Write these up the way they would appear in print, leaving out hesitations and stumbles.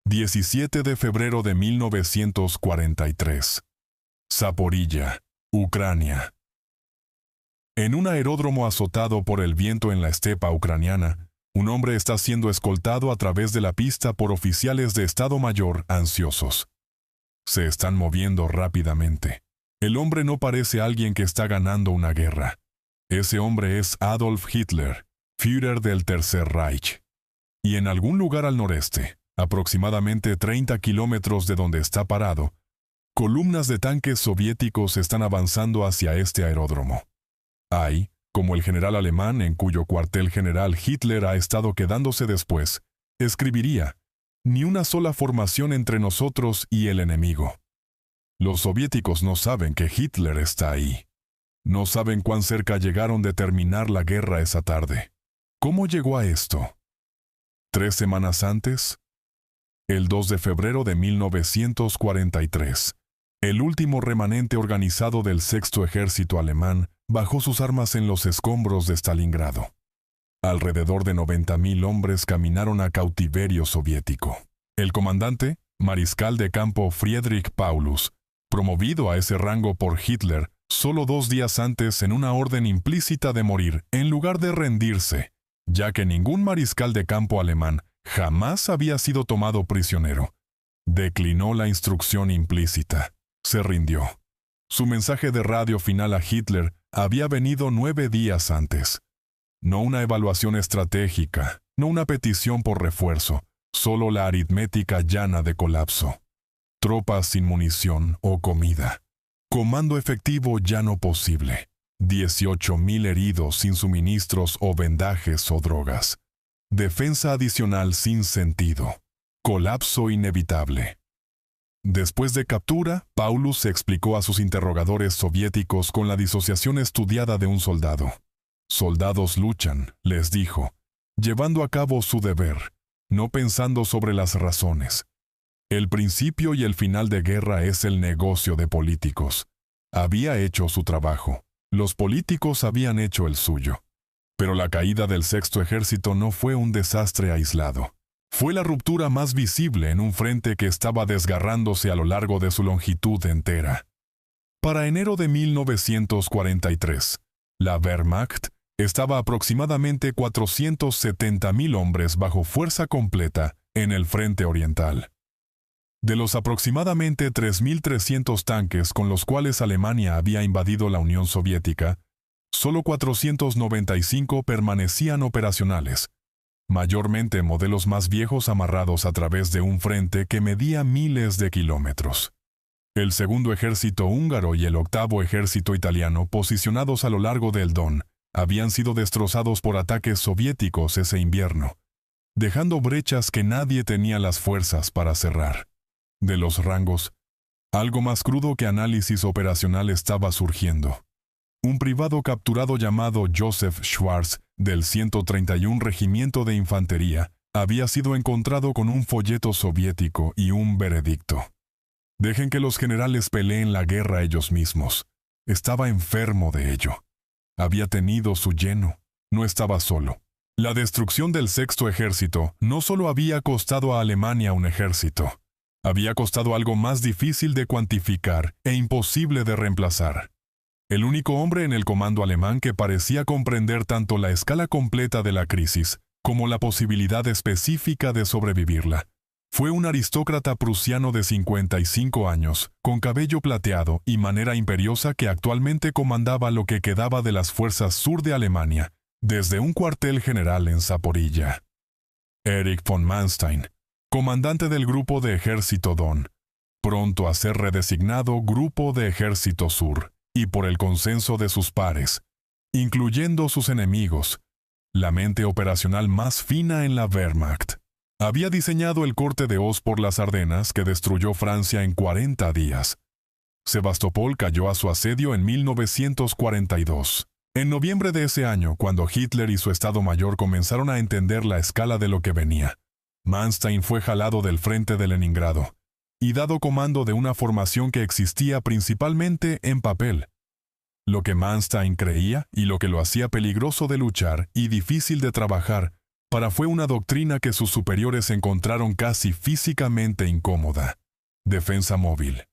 17 de febrero de 1943. Zaporilla, Ucrania. En un aeródromo azotado por el viento en la estepa ucraniana, un hombre está siendo escoltado a través de la pista por oficiales de Estado Mayor ansiosos. Se están moviendo rápidamente. El hombre no parece alguien que está ganando una guerra. Ese hombre es Adolf Hitler, Führer del Tercer Reich. Y en algún lugar al noreste, aproximadamente 30 kilómetros de donde está parado, columnas de tanques soviéticos están avanzando hacia este aeródromo. Hay, como el general alemán en cuyo cuartel general Hitler ha estado quedándose después, escribiría, ni una sola formación entre nosotros y el enemigo. Los soviéticos no saben que Hitler está ahí. No saben cuán cerca llegaron de terminar la guerra esa tarde. ¿Cómo llegó a esto? 3 semanas antes, el 2 de febrero de 1943, el último remanente organizado del Sexto Ejército Alemán bajó sus armas en los escombros de Stalingrado. Alrededor de 90.000 hombres caminaron a cautiverio soviético. El comandante, mariscal de campo Friedrich Paulus, promovido a ese rango por Hitler solo 2 días antes en una orden implícita de morir en lugar de rendirse, ya que ningún mariscal de campo alemán jamás había sido tomado prisionero. Declinó la instrucción implícita. Se rindió. Su mensaje de radio final a Hitler había venido 9 días antes. No una evaluación estratégica, no una petición por refuerzo, solo la aritmética llana de colapso. Tropas sin munición o comida. Comando efectivo ya no posible. 18.000 heridos sin suministros o vendajes o drogas. Defensa adicional sin sentido. Colapso inevitable. Después de captura, Paulus se explicó a sus interrogadores soviéticos con la disociación estudiada de un soldado. Soldados luchan, les dijo, llevando a cabo su deber, no pensando sobre las razones. El principio y el final de guerra es el negocio de políticos. Había hecho su trabajo. Los políticos habían hecho el suyo. Pero la caída del Sexto Ejército no fue un desastre aislado. Fue la ruptura más visible en un frente que estaba desgarrándose a lo largo de su longitud entera. Para enero de 1943, la Wehrmacht estaba aproximadamente 470.000 hombres bajo fuerza completa en el frente oriental. De los aproximadamente 3.300 tanques con los cuales Alemania había invadido la Unión Soviética, solo 495 permanecían operacionales, mayormente modelos más viejos amarrados a través de un frente que medía miles de kilómetros. El segundo ejército húngaro y el octavo ejército italiano, posicionados a lo largo del Don, habían sido destrozados por ataques soviéticos ese invierno, dejando brechas que nadie tenía las fuerzas para cerrar. De los rangos, algo más crudo que análisis operacional estaba surgiendo. Un privado capturado llamado Joseph Schwarz, del 131 Regimiento de Infantería, había sido encontrado con un folleto soviético y un veredicto. Dejen que los generales peleen la guerra ellos mismos. Estaba enfermo de ello. Había tenido su lleno. No estaba solo. La destrucción del Sexto Ejército no solo había costado a Alemania un ejército, había costado algo más difícil de cuantificar e imposible de reemplazar. El único hombre en el comando alemán que parecía comprender tanto la escala completa de la crisis como la posibilidad específica de sobrevivirla, fue un aristócrata prusiano de 55 años, con cabello plateado y manera imperiosa que actualmente comandaba lo que quedaba de las fuerzas sur de Alemania, desde un cuartel general en Zaporilla. Erich von Manstein, comandante del Grupo de Ejército Don, pronto a ser redesignado Grupo de Ejército Sur, y por el consenso de sus pares, incluyendo sus enemigos, la mente operacional más fina en la Wehrmacht, había diseñado el corte de hoz por las Ardenas que destruyó Francia en 40 días. Sebastopol cayó a su asedio en 1942. En noviembre de ese año, cuando Hitler y su Estado Mayor comenzaron a entender la escala de lo que venía, Manstein fue jalado del frente de Leningrado y dado comando de una formación que existía principalmente en papel. Lo que Manstein creía y lo que lo hacía peligroso de luchar y difícil de trabajar Fue una doctrina que sus superiores encontraron casi físicamente incómoda. Defensa móvil.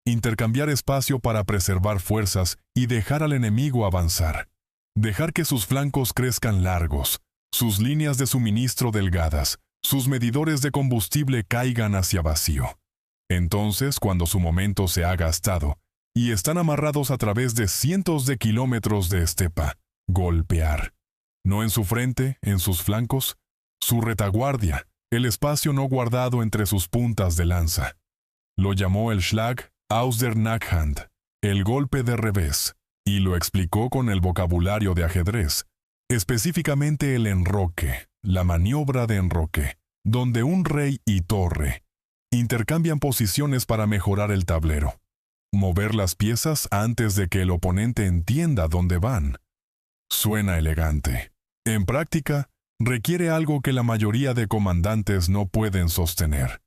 Intercambiar espacio para preservar fuerzas y dejar al enemigo avanzar. Dejar que sus flancos crezcan largos, sus líneas de suministro delgadas, sus medidores de combustible caigan hacia vacío. Entonces, cuando su momento se ha gastado y están amarrados a través de cientos de kilómetros de estepa, golpear. No en su frente, en sus flancos, su retaguardia, el espacio no guardado entre sus puntas de lanza. Lo llamó el Schlag aus der Nachthand, el golpe de revés, y lo explicó con el vocabulario de ajedrez, específicamente el enroque, la maniobra de enroque, donde un rey y torre intercambian posiciones para mejorar el tablero. Mover las piezas antes de que el oponente entienda dónde van. Suena elegante. En práctica, requiere algo que la mayoría de comandantes no pueden sostener.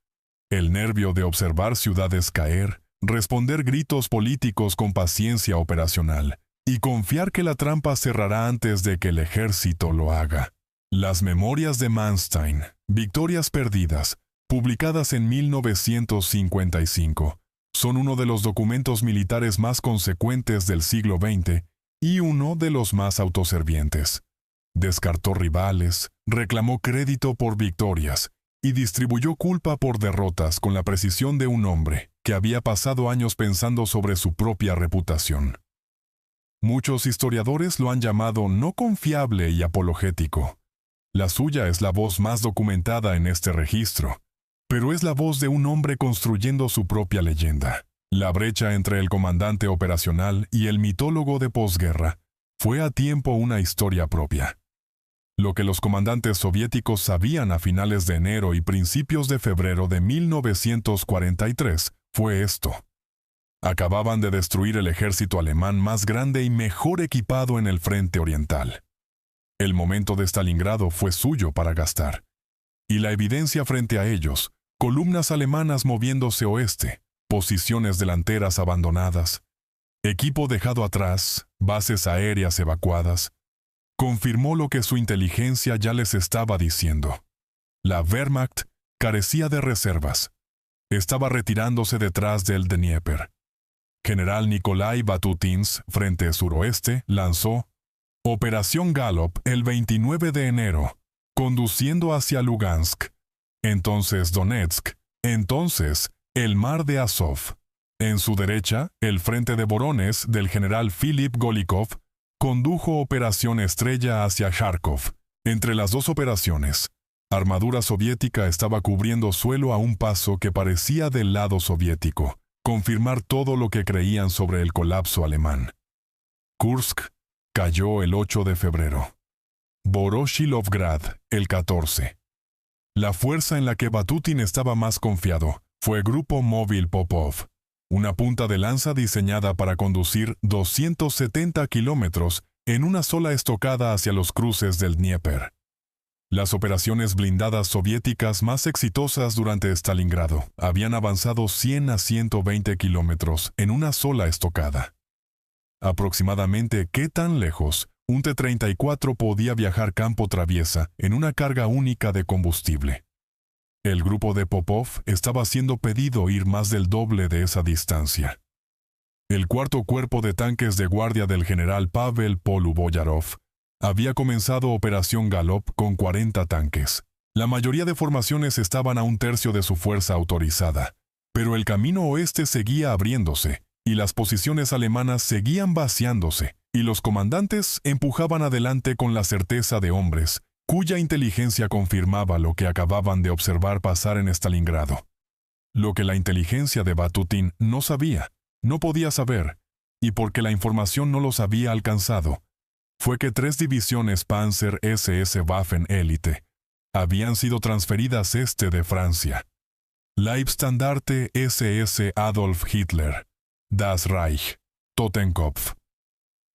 El nervio de observar ciudades caer, responder gritos políticos con paciencia operacional y confiar que la trampa cerrará antes de que el ejército lo haga. Las memorias de Manstein, Victorias perdidas, publicadas en 1955, son uno de los documentos militares más consecuentes del siglo XX y uno de los más autoservientes. Descartó rivales, reclamó crédito por victorias y distribuyó culpa por derrotas con la precisión de un hombre que había pasado años pensando sobre su propia reputación. Muchos historiadores lo han llamado no confiable y apologético. La suya es la voz más documentada en este registro, pero es la voz de un hombre construyendo su propia leyenda. La brecha entre el comandante operacional y el mitólogo de posguerra fue a tiempo una historia propia. Lo que los comandantes soviéticos sabían a finales de enero y principios de febrero de 1943 fue esto. Acababan de destruir el ejército alemán más grande y mejor equipado en el frente oriental. El momento de Stalingrado fue suyo para gastar. Y la evidencia frente a ellos, columnas alemanas moviéndose oeste, posiciones delanteras abandonadas, equipo dejado atrás, bases aéreas evacuadas, confirmó lo que su inteligencia ya les estaba diciendo. La Wehrmacht carecía de reservas. Estaba retirándose detrás del Dnieper. General Nikolai Batutins, frente suroeste, lanzó Operación Gallop el 29 de enero, conduciendo hacia Lugansk, entonces Donetsk, entonces el mar de Azov. En su derecha, el frente de Voronezh del general Philip Golikov condujo Operación Estrella hacia Kharkov. Entre las dos operaciones, armadura soviética estaba cubriendo suelo a un paso que parecía del lado soviético, confirmar todo lo que creían sobre el colapso alemán. Kursk cayó el 8 de febrero. Voroshilovgrad el 14. La fuerza en la que Batutin estaba más confiado fue Grupo Móvil Popov, una punta de lanza diseñada para conducir 270 kilómetros en una sola estocada hacia los cruces del Dnieper. Las operaciones blindadas soviéticas más exitosas durante Stalingrado habían avanzado 100 a 120 kilómetros en una sola estocada. Aproximadamente, ¿qué tan lejos un T-34 podía viajar campo traviesa en una carga única de combustible? El grupo de Popov estaba haciendo pedido ir más del doble de esa distancia. El cuarto cuerpo de tanques de guardia del general Pavel Poluboyarov había comenzado Operación Galop con 40 tanques. La mayoría de formaciones estaban a un tercio de su fuerza autorizada, pero el camino oeste seguía abriéndose, y las posiciones alemanas seguían vaciándose, y los comandantes empujaban adelante con la certeza de hombres, cuya inteligencia confirmaba lo que acababan de observar pasar en Stalingrado. Lo que la inteligencia de Batutin no sabía, no podía saber, y porque la información no los había alcanzado, fue que 3 divisiones Panzer SS Waffen-Elite habían sido transferidas este de Francia. Leibstandarte SS Adolf Hitler, Das Reich, Totenkopf.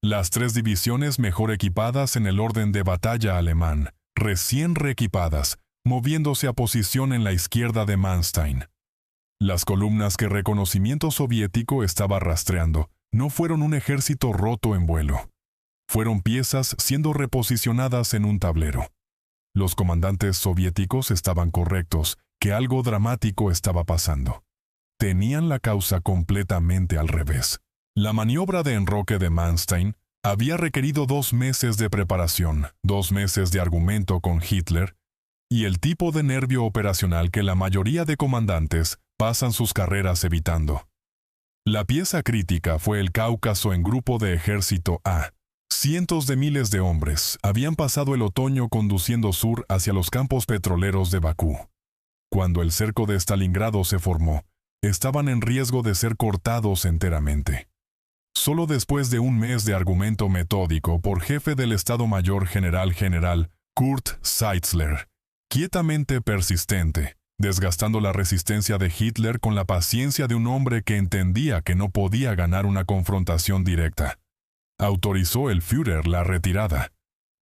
Las 3 divisiones mejor equipadas en el orden de batalla alemán, recién reequipadas, moviéndose a posición en la izquierda de Manstein. Las columnas que reconocimiento soviético estaba rastreando no fueron un ejército roto en vuelo. Fueron piezas siendo reposicionadas en un tablero. Los comandantes soviéticos estaban correctos, que algo dramático estaba pasando. Tenían la causa completamente al revés. La maniobra de enroque de Manstein había requerido 2 meses de preparación, 2 meses de argumento con Hitler, y el tipo de nervio operacional que la mayoría de comandantes pasan sus carreras evitando. La pieza crítica fue el Cáucaso en grupo de ejército A. Cientos de miles de hombres habían pasado el otoño conduciendo sur hacia los campos petroleros de Bakú. Cuando el cerco de Stalingrado se formó, estaban en riesgo de ser cortados enteramente. Solo después de 1 mes de argumento metódico por jefe del Estado Mayor General Kurt Seitzler, quietamente persistente, desgastando la resistencia de Hitler con la paciencia de un hombre que entendía que no podía ganar una confrontación directa, autorizó el Führer la retirada.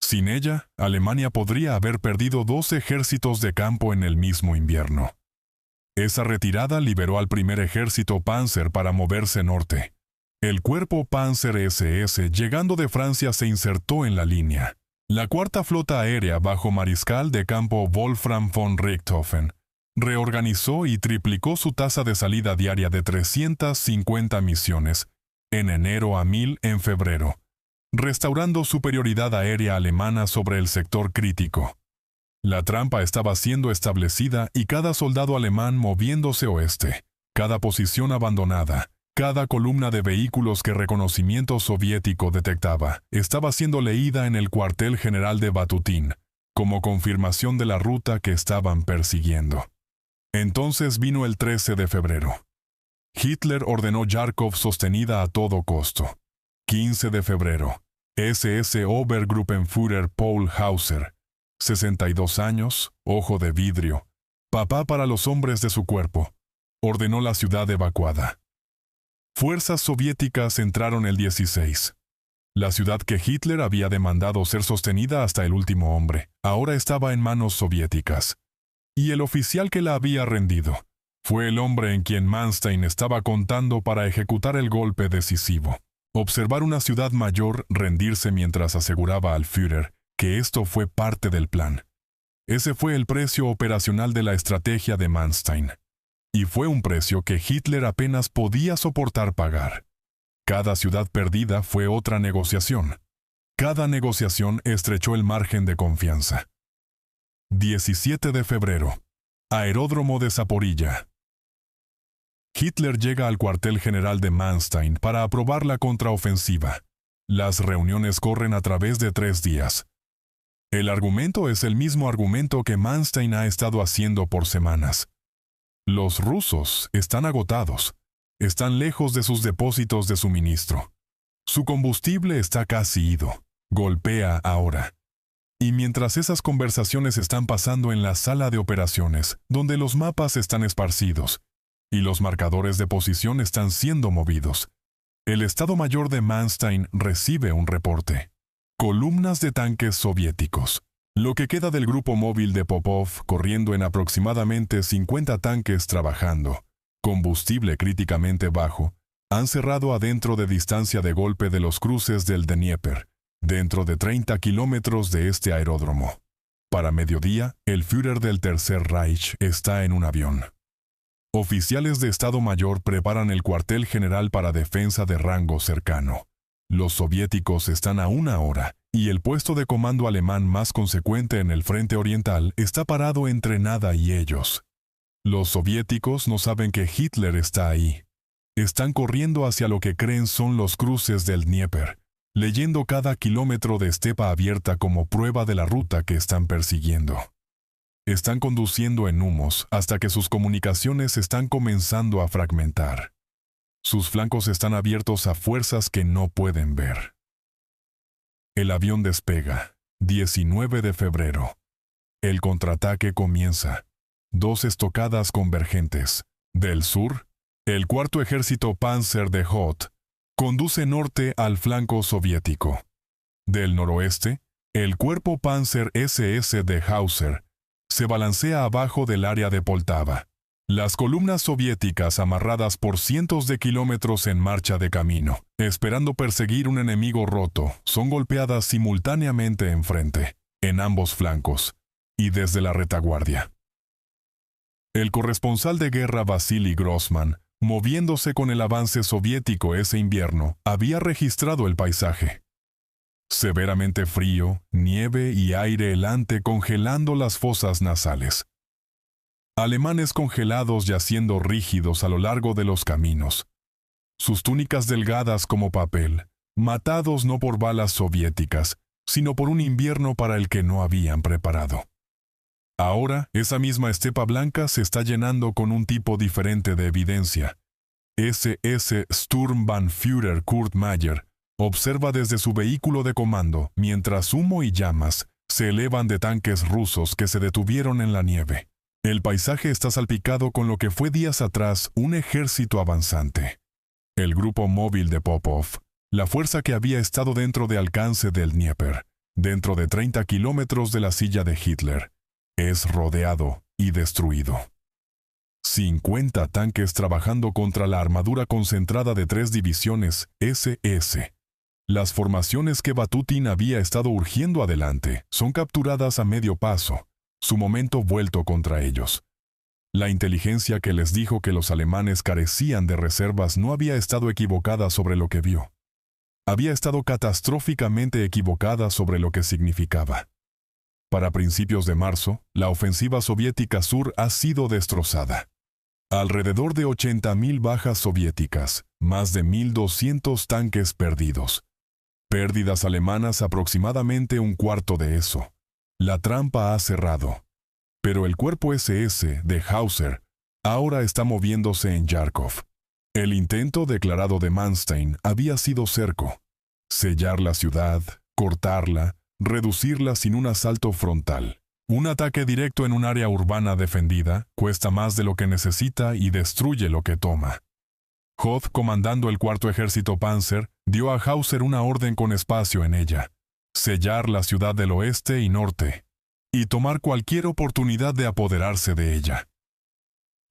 Sin ella, Alemania podría haber perdido 2 ejércitos de campo en el mismo invierno. Esa retirada liberó al primer ejército Panzer para moverse norte. El cuerpo Panzer SS, llegando de Francia, se insertó en la línea. La cuarta flota aérea bajo mariscal de campo Wolfram von Richthofen reorganizó y triplicó su tasa de salida diaria de 350 misiones, en enero a 1000 en febrero, restaurando superioridad aérea alemana sobre el sector crítico. La trampa estaba siendo establecida y cada soldado alemán moviéndose oeste, cada posición abandonada, cada columna de vehículos que reconocimiento soviético detectaba, estaba siendo leída en el cuartel general de Batutín, como confirmación de la ruta que estaban persiguiendo. Entonces vino el 13 de febrero. Hitler ordenó Járkov sostenida a todo costo. 15 de febrero. SS Obergruppenführer Paul Hauser, 62 años, ojo de vidrio, papá para los hombres de su cuerpo, ordenó la ciudad evacuada. Fuerzas soviéticas entraron el 16. La ciudad que Hitler había demandado ser sostenida hasta el último hombre, ahora estaba en manos soviéticas. Y el oficial que la había rendido fue el hombre en quien Manstein estaba contando para ejecutar el golpe decisivo. Observar una ciudad mayor rendirse mientras aseguraba al Führer que esto fue parte del plan. Ese fue el precio operacional de la estrategia de Manstein. Y fue un precio que Hitler apenas podía soportar pagar. Cada ciudad perdida fue otra negociación. Cada negociación estrechó el margen de confianza. 17 de febrero. Aeródromo de Zaporilla. Hitler llega al cuartel general de Manstein para aprobar la contraofensiva. Las reuniones corren a través de 3 días. El argumento es el mismo argumento que Manstein ha estado haciendo por semanas. Los rusos están agotados, están lejos de sus depósitos de suministro. Su combustible está casi ido, golpea ahora. Y mientras esas conversaciones están pasando en la sala de operaciones, donde los mapas están esparcidos, y los marcadores de posición están siendo movidos, el Estado Mayor de Manstein recibe un reporte. Columnas de tanques soviéticos. Lo que queda del grupo móvil de Popov corriendo en aproximadamente 50 tanques trabajando, combustible críticamente bajo, han cerrado adentro de distancia de golpe de los cruces del Dnieper, dentro de 30 kilómetros de este aeródromo. Para mediodía, el Führer del Tercer Reich está en un avión. Oficiales de Estado Mayor preparan el cuartel general para defensa de rango cercano. Los soviéticos están a 1 hora, y el puesto de comando alemán más consecuente en el frente oriental está parado entre nada y ellos. Los soviéticos no saben que Hitler está ahí. Están corriendo hacia lo que creen son los cruces del Dnieper, leyendo cada kilómetro de estepa abierta como prueba de la ruta que están persiguiendo. Están conduciendo en humos hasta que sus comunicaciones están comenzando a fragmentar. Sus flancos están abiertos a fuerzas que no pueden ver. El avión despega. 19 de febrero. El contraataque comienza. 2 estocadas convergentes. Del sur, el cuarto ejército Panzer de Hoth conduce norte al flanco soviético. Del noroeste, el cuerpo Panzer SS de Hauser se balancea abajo del área de Poltava. Las columnas soviéticas amarradas por cientos de kilómetros en marcha de camino, esperando perseguir un enemigo roto, son golpeadas simultáneamente enfrente, en ambos flancos, y desde la retaguardia. El corresponsal de guerra Vasily Grossman, moviéndose con el avance soviético ese invierno, había registrado el paisaje. Severamente frío, nieve y aire helante congelando las fosas nasales. Alemanes congelados yaciendo rígidos a lo largo de los caminos. Sus túnicas delgadas como papel, matados no por balas soviéticas, sino por un invierno para el que no habían preparado. Ahora, esa misma estepa blanca se está llenando con un tipo diferente de evidencia. SS Sturmbannführer Kurt Meyer observa desde su vehículo de comando mientras humo y llamas se elevan de tanques rusos que se detuvieron en la nieve. El paisaje está salpicado con lo que fue días atrás un ejército avanzante. El grupo móvil de Popov, la fuerza que había estado dentro de alcance del Dnieper, dentro de 30 kilómetros de la silla de Hitler, es rodeado y destruido. 50 tanques trabajando contra la armadura concentrada de 3 divisiones SS. Las formaciones que Batutin había estado urgiendo adelante son capturadas a medio paso, su momento vuelto contra ellos. La inteligencia que les dijo que los alemanes carecían de reservas no había estado equivocada sobre lo que vio. Había estado catastróficamente equivocada sobre lo que significaba. Para principios de marzo, la ofensiva soviética sur ha sido destrozada. Alrededor de 80.000 bajas soviéticas, más de 1.200 tanques perdidos. Pérdidas alemanas aproximadamente un cuarto de eso. La trampa ha cerrado. Pero el cuerpo SS de Hauser ahora está moviéndose en Yarkov. El intento declarado de Manstein había sido cerco. Sellar la ciudad, cortarla, reducirla sin un asalto frontal. Un ataque directo en un área urbana defendida cuesta más de lo que necesita y destruye lo que toma. Hoth, comandando el 4º Ejército Panzer, dio a Hauser una orden con espacio en ella: sellar la ciudad del oeste y norte, y tomar cualquier oportunidad de apoderarse de ella.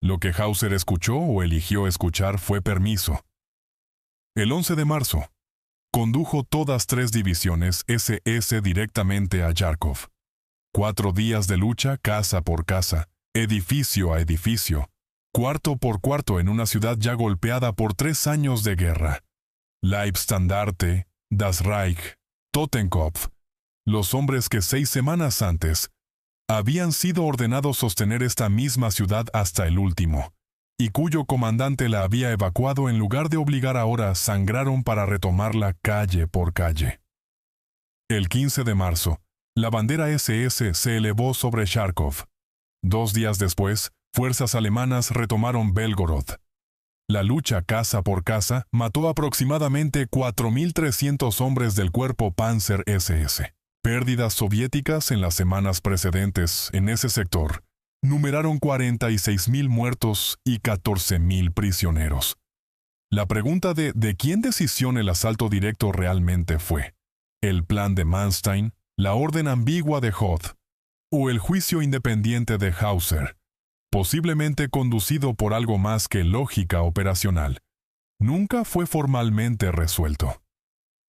Lo que Hauser escuchó o eligió escuchar fue permiso. El 11 de marzo, condujo todas 3 divisiones SS directamente a Yarkov. 4 días de lucha casa por casa, edificio a edificio, cuarto por cuarto en una ciudad ya golpeada por 3 años de guerra. Leibstandarte, Das Reich, Totenkopf, los hombres que 6 semanas antes habían sido ordenados sostener esta misma ciudad hasta el último, y cuyo comandante la había evacuado en lugar de obligar ahora, sangraron para retomarla calle por calle. El 15 de marzo, la bandera SS se elevó sobre Charkov. 2 días después, fuerzas alemanas retomaron Belgorod. La lucha casa por casa mató aproximadamente 4.300 hombres del cuerpo Panzer SS. Pérdidas soviéticas en las semanas precedentes en ese sector numeraron 46.000 muertos y 14.000 prisioneros. La pregunta de quién decisión el asalto directo realmente fue: ¿el plan de Manstein, la orden ambigua de Hoth, o el juicio independiente de Hauser, posiblemente conducido por algo más que lógica operacional? Nunca fue formalmente resuelto.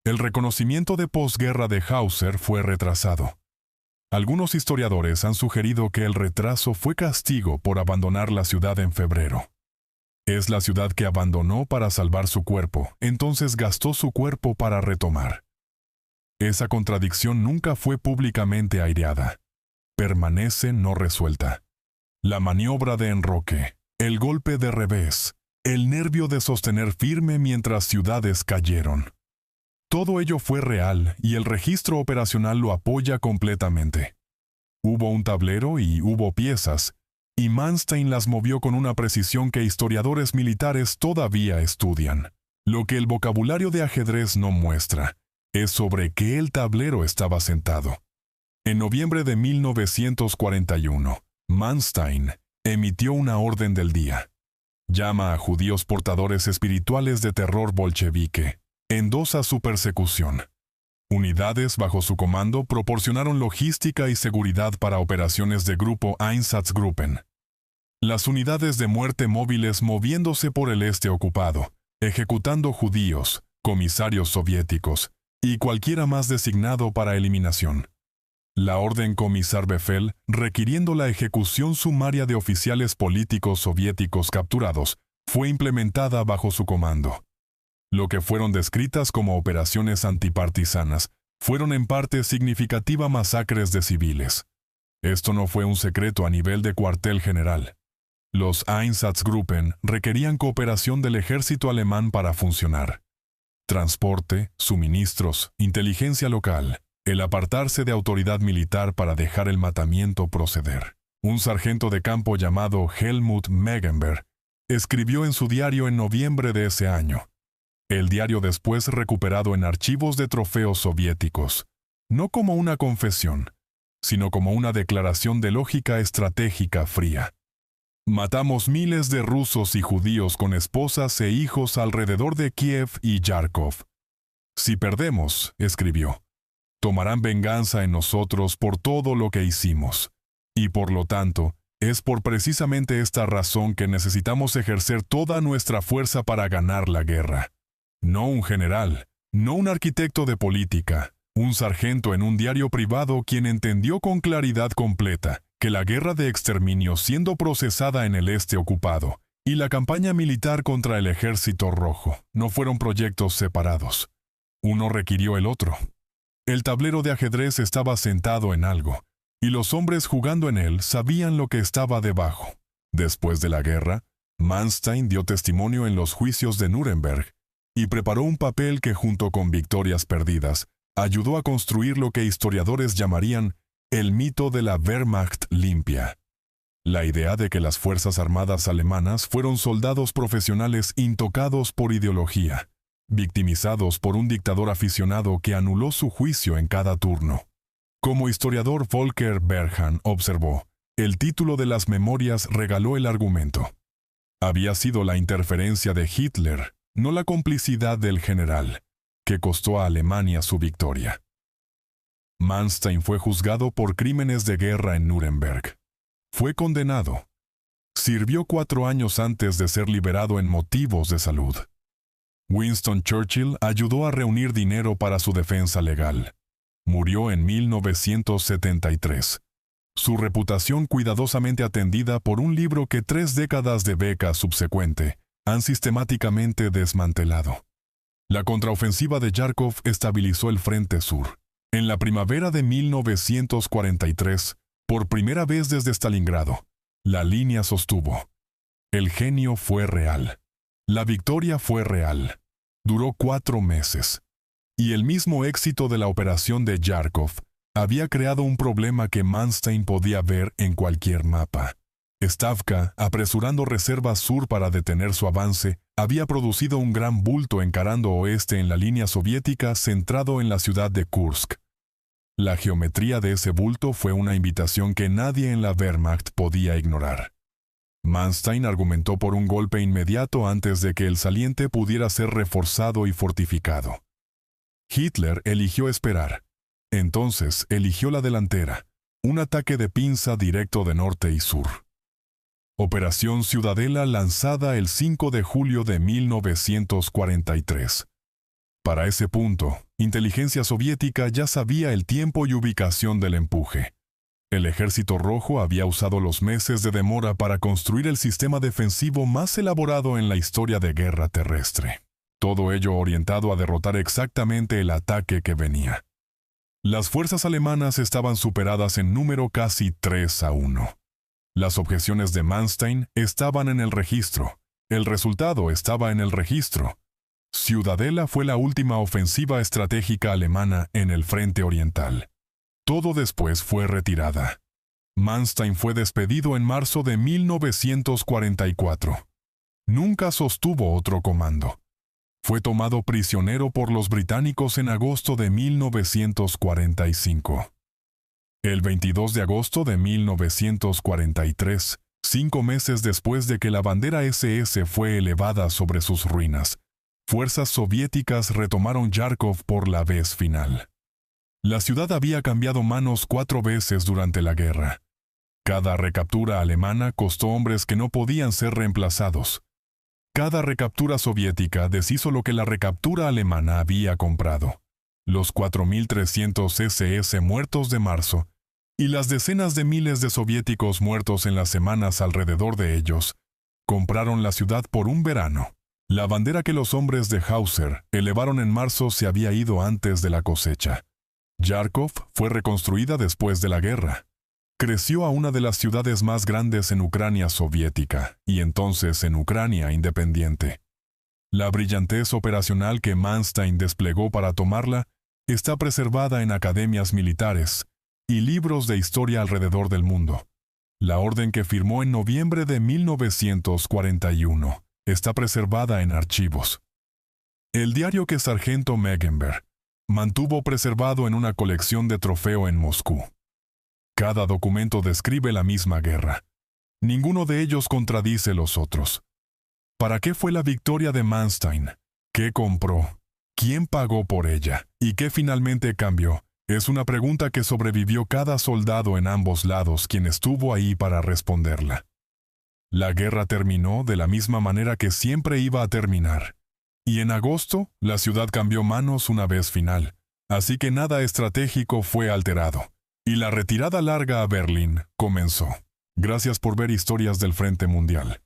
El reconocimiento de posguerra de Hauser fue retrasado. Algunos historiadores han sugerido que el retraso fue castigo por abandonar la ciudad en febrero. Es la ciudad que abandonó para salvar su cuerpo, entonces gastó su cuerpo para retomar. Esa contradicción nunca fue públicamente aireada. Permanece no resuelta. La maniobra de enroque, el golpe de revés, el nervio de sostener firme mientras ciudades cayeron. Todo ello fue real y el registro operacional lo apoya completamente. Hubo un tablero y hubo piezas, y Manstein las movió con una precisión que historiadores militares todavía estudian. Lo que el vocabulario de ajedrez no muestra es sobre qué el tablero estaba sentado. En noviembre de 1941, Manstein emitió una orden del día. Llama a judíos portadores espirituales de terror bolchevique. Endosa su persecución. Unidades bajo su comando proporcionaron logística y seguridad para operaciones de grupo Einsatzgruppen. Las unidades de muerte móviles moviéndose por el este ocupado, ejecutando judíos, comisarios soviéticos y cualquiera más designado para eliminación. La orden Comisar Befehl, requiriendo la ejecución sumaria de oficiales políticos soviéticos capturados, fue implementada bajo su comando. Lo que fueron descritas como operaciones antipartisanas fueron en parte significativas masacres de civiles. Esto no fue un secreto a nivel de cuartel general. Los Einsatzgruppen requerían cooperación del ejército alemán para funcionar. Transporte, suministros, inteligencia local, el apartarse de autoridad militar para dejar el matamiento proceder. Un sargento de campo llamado Helmut Megenberg escribió en su diario en noviembre de ese año. El diario después recuperado en archivos de trofeos soviéticos, no como una confesión, sino como una declaración de lógica estratégica fría. Matamos miles de rusos y judíos con esposas e hijos alrededor de Kiev y Yarkov. Si perdemos, escribió, tomarán venganza en nosotros por todo lo que hicimos. Y por lo tanto, es por precisamente esta razón que necesitamos ejercer toda nuestra fuerza para ganar la guerra. No un general, no un arquitecto de política, un sargento en un diario privado quien entendió con claridad completa que la guerra de exterminio siendo procesada en el este ocupado y la campaña militar contra el Ejército Rojo no fueron proyectos separados. Uno requirió el otro. El tablero de ajedrez estaba sentado en algo, y los hombres jugando en él sabían lo que estaba debajo. Después de la guerra, Manstein dio testimonio en los juicios de Nuremberg y preparó un papel que junto con victorias perdidas, ayudó a construir lo que historiadores llamarían el mito de la Wehrmacht limpia. La idea de que las Fuerzas Armadas alemanas fueron soldados profesionales intocados por ideología, victimizados por un dictador aficionado que anuló su juicio en cada turno. Como historiador Volker Berghahn observó, el título de las memorias regaló el argumento. Había sido la interferencia de Hitler, no la complicidad del general, que costó a Alemania su victoria. Manstein fue juzgado por crímenes de guerra en Nuremberg. Fue condenado. Sirvió 4 años antes de ser liberado en motivos de salud. Winston Churchill ayudó a reunir dinero para su defensa legal. Murió en 1973. Su reputación cuidadosamente atendida por un libro que 3 décadas de beca subsecuente han sistemáticamente desmantelado. La contraofensiva de Yarkov estabilizó el frente sur. En la primavera de 1943, por primera vez desde Stalingrado, la línea sostuvo. El genio fue real. La victoria fue real. Duró 4 meses. Y el mismo éxito de la operación de Yarkov había creado un problema que Manstein podía ver en cualquier mapa. Stavka, apresurando reservas sur para detener su avance, había producido un gran bulto encarando oeste en la línea soviética centrado en la ciudad de Kursk. La geometría de ese bulto fue una invitación que nadie en la Wehrmacht podía ignorar. Manstein argumentó por un golpe inmediato antes de que el saliente pudiera ser reforzado y fortificado. Hitler eligió esperar. Entonces eligió la delantera, un ataque de pinza directo de norte y sur. Operación Ciudadela lanzada el 5 de julio de 1943. Para ese punto, inteligencia soviética ya sabía el tiempo y ubicación del empuje. El Ejército Rojo había usado los meses de demora para construir el sistema defensivo más elaborado en la historia de guerra terrestre. Todo ello orientado a derrotar exactamente el ataque que venía. Las fuerzas alemanas estaban superadas en número casi 3-1. Las objeciones de Manstein estaban en el registro. El resultado estaba en el registro. Ciudadela fue la última ofensiva estratégica alemana en el frente oriental. Todo después fue retirada. Manstein fue despedido en marzo de 1944. Nunca sostuvo otro comando. Fue tomado prisionero por los británicos en agosto de 1945. El 22 de agosto de 1943, 5 meses después de que la bandera SS fue elevada sobre sus ruinas, fuerzas soviéticas retomaron Yarkov por la vez final. La ciudad había cambiado manos 4 veces durante la guerra. Cada recaptura alemana costó hombres que no podían ser reemplazados. Cada recaptura soviética deshizo lo que la recaptura alemana había comprado. los 4.300 SS muertos de marzo y las decenas de miles de soviéticos muertos en las semanas alrededor de ellos, compraron la ciudad por un verano. La bandera que los hombres de Hauser elevaron en marzo se había ido antes de la cosecha. Yarkov fue reconstruida después de la guerra. Creció a una de las ciudades más grandes en Ucrania soviética y entonces en Ucrania independiente. La brillantez operacional que Manstein desplegó para tomarla está preservada en academias militares y libros de historia alrededor del mundo. La orden que firmó en noviembre de 1941 está preservada en archivos. El diario que Sargento Megenberg mantuvo preservado en una colección de trofeo en Moscú. Cada documento describe la misma guerra. Ninguno de ellos contradice los otros. ¿Para qué fue la victoria de Manstein? ¿Qué compró? ¿Quién pagó por ella? ¿Y qué finalmente cambió? Es una pregunta que sobrevivió cada soldado en ambos lados quien estuvo ahí para responderla. La guerra terminó de la misma manera que siempre iba a terminar. Y en agosto, la ciudad cambió manos una vez final, así que nada estratégico fue alterado. Y la retirada larga a Berlín comenzó. Gracias por ver Historias del Frente Mundial.